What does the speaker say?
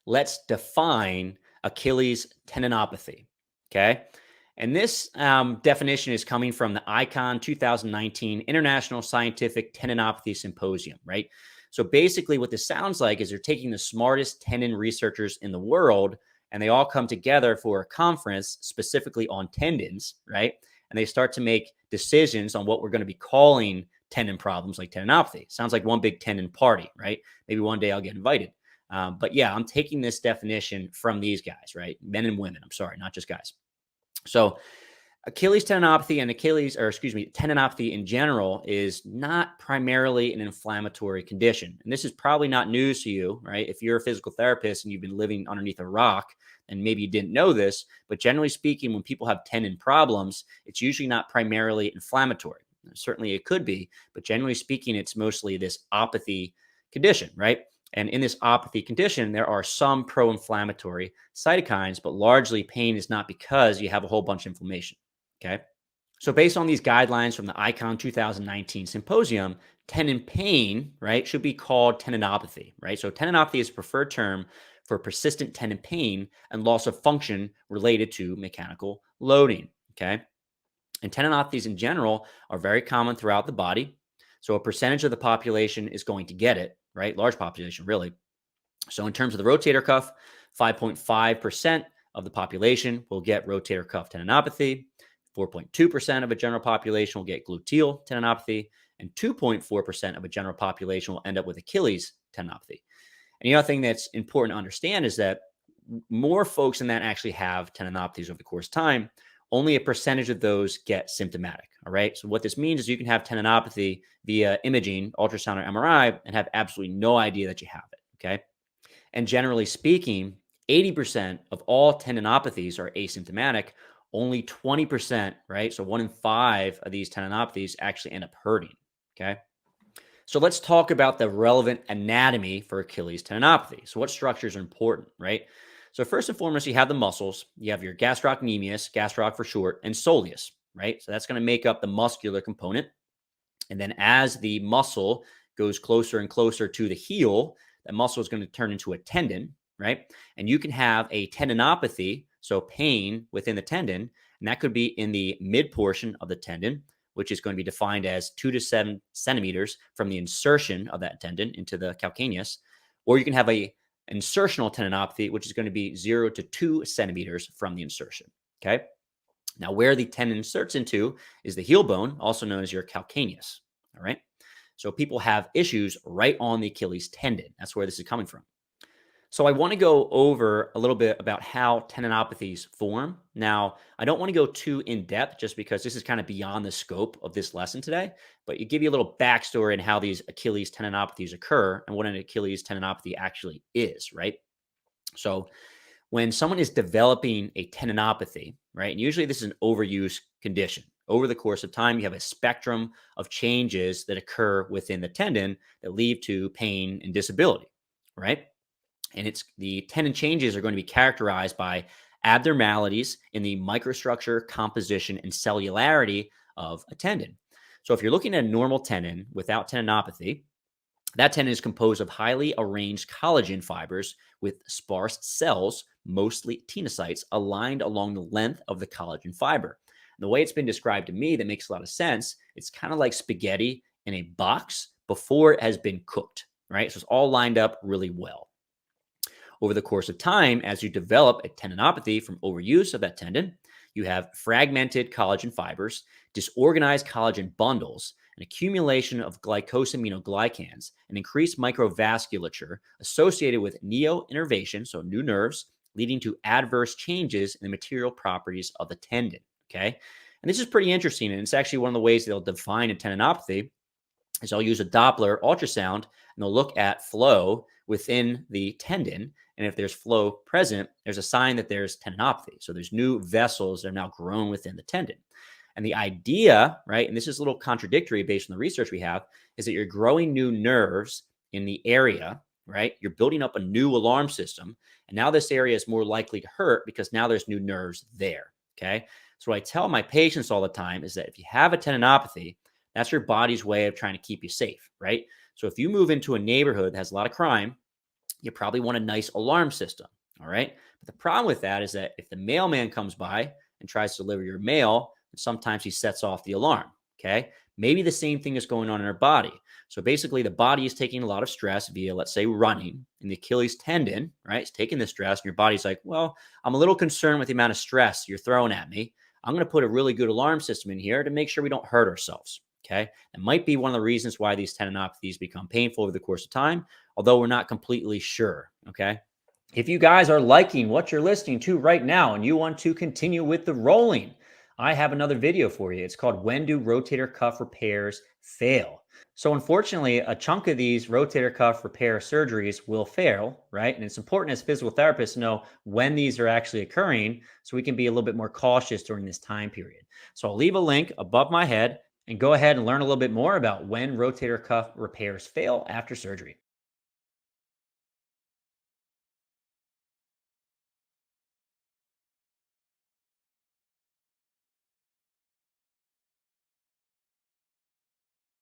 let's define Achilles tendinopathy. Okay. And this definition is coming from the ICON 2019 International Scientific Tendinopathy Symposium, right? So basically, what this sounds like is they're taking the smartest tendon researchers in the world, and they all come together for a conference specifically on tendons, right? And they start to make decisions on what we're going to be calling tendon problems like tendinopathy. Sounds like one big tendon party, right? Maybe one day I'll get invited. But yeah, I'm taking this definition from these guys, right? Men and women. I'm sorry, not just guys. So Achilles tendinopathy and tendinopathy in general is not primarily an inflammatory condition. And this is probably not news to you, right? If you're a physical therapist and you've been living underneath a rock, and maybe you didn't know this, but generally speaking, when people have tendon problems, it's usually not primarily inflammatory. Certainly it could be, but generally speaking, it's mostly this apathy condition, right? And in this apathy condition, there are some pro-inflammatory cytokines, but largely pain is not because you have a whole bunch of inflammation. Okay. So based on these guidelines from the ICON 2019 symposium, tendon pain, right, should be called tendinopathy, right? So tendinopathy is a preferred term for persistent tendon pain and loss of function related to mechanical loading. Okay. And tendinopathies in general are very common throughout the body. So a percentage of the population is going to get it, right? Large population, really. So in terms of the rotator cuff, 5.5% of the population will get rotator cuff tendinopathy. 4.2% of a general population will get gluteal tendinopathy, and 2.4% of a general population will end up with Achilles tendinopathy. And the other thing that's important to understand is that more folks than that actually have tendinopathies over the course of time. Only a percentage of those get symptomatic. All right. So what this means is you can have tendinopathy via imaging, ultrasound, or MRI, and have absolutely no idea that you have it. Okay. And generally speaking, 80% of all tendinopathies are asymptomatic. Only 20%, right? So 1 in 5 of these tendinopathies actually end up hurting. Okay. So let's talk about the relevant anatomy for Achilles tendinopathy. So what structures are important, right? So first and foremost, you have the muscles. You have your gastrocnemius, gastroc for short, and soleus, right? So that's going to make up the muscular component. And then as the muscle goes closer and closer to the heel, that muscle is going to turn into a tendon, right? And you can have a tendinopathy, so pain within the tendon, and that could be in the mid portion of the tendon, which is going to be defined as 2 to 7 centimeters from the insertion of that tendon into the calcaneus. Or you can have a insertional tendinopathy, which is going to be 0 to 2 centimeters from the insertion. Okay. Now, where the tendon inserts into is the heel bone, also known as your calcaneus. All right. So people have issues right on the Achilles tendon. That's where this is coming from. So I want to go over a little bit about how tendinopathies form. Now, I don't want to go too in depth just because this is kind of beyond the scope of this lesson today, but you give you a little backstory on how these Achilles tendinopathies occur and what an Achilles tendinopathy actually is, right? So when someone is developing a tendinopathy, right, and usually this is an overuse condition. Over the course of time, you have a spectrum of changes that occur within the tendon that lead to pain and disability, right? And it's the tendon changes are going to be characterized by abnormalities in the microstructure, composition, and cellularity of a tendon. So if you're looking at a normal tendon without tendinopathy, that tendon is composed of highly arranged collagen fibers with sparse cells, mostly tenocytes, aligned along the length of the collagen fiber. And the way it's been described to me that makes a lot of sense, it's kind of like spaghetti in a box before it has been cooked, right? So it's all lined up really well. Over the course of time, as you develop a tendinopathy from overuse of that tendon, you have fragmented collagen fibers, disorganized collagen bundles, an accumulation of glycosaminoglycans, and increased microvasculature associated with neoinnervation, so new nerves, leading to adverse changes in the material properties of the tendon. Okay. And this is pretty interesting. And it's actually one of the ways they'll define a tendinopathy is they'll use a Doppler ultrasound and they'll look at flow within the tendon. And if there's flow present, there's a sign that there's tendinopathy. So there's new vessels that are now grown within the tendon. And the idea, right, and this is a little contradictory based on the research we have, is that you're growing new nerves in the area, right? You're building up a new alarm system. And now this area is more likely to hurt because now there's new nerves there, okay? So what I tell my patients all the time is that if you have a tendinopathy, that's your body's way of trying to keep you safe, right? So if you move into a neighborhood that has a lot of crime, you probably want a nice alarm system. All right. But the problem with that is that if the mailman comes by and tries to deliver your mail, sometimes he sets off the alarm. Okay. Maybe the same thing is going on in our body. So basically, the body is taking a lot of stress via, let's say, running, and the Achilles tendon, right, is taking the stress, and your body's like, well, I'm a little concerned with the amount of stress you're throwing at me. I'm going to put a really good alarm system in here to make sure we don't hurt ourselves. Okay. That might be one of the reasons why these tendinopathies become painful over the course of time, although we're not completely sure. Okay. If you guys are liking what you're listening to right now and you want to continue with the rolling, I have another video for you. It's called When Do Rotator Cuff Repairs Fail? So unfortunately, a chunk of these rotator cuff repair surgeries will fail, right? And it's important as physical therapists to know when these are actually occurring so we can be a little bit more cautious during this time period. So I'll leave a link above my head and go ahead and learn a little bit more about when rotator cuff repairs fail after surgery.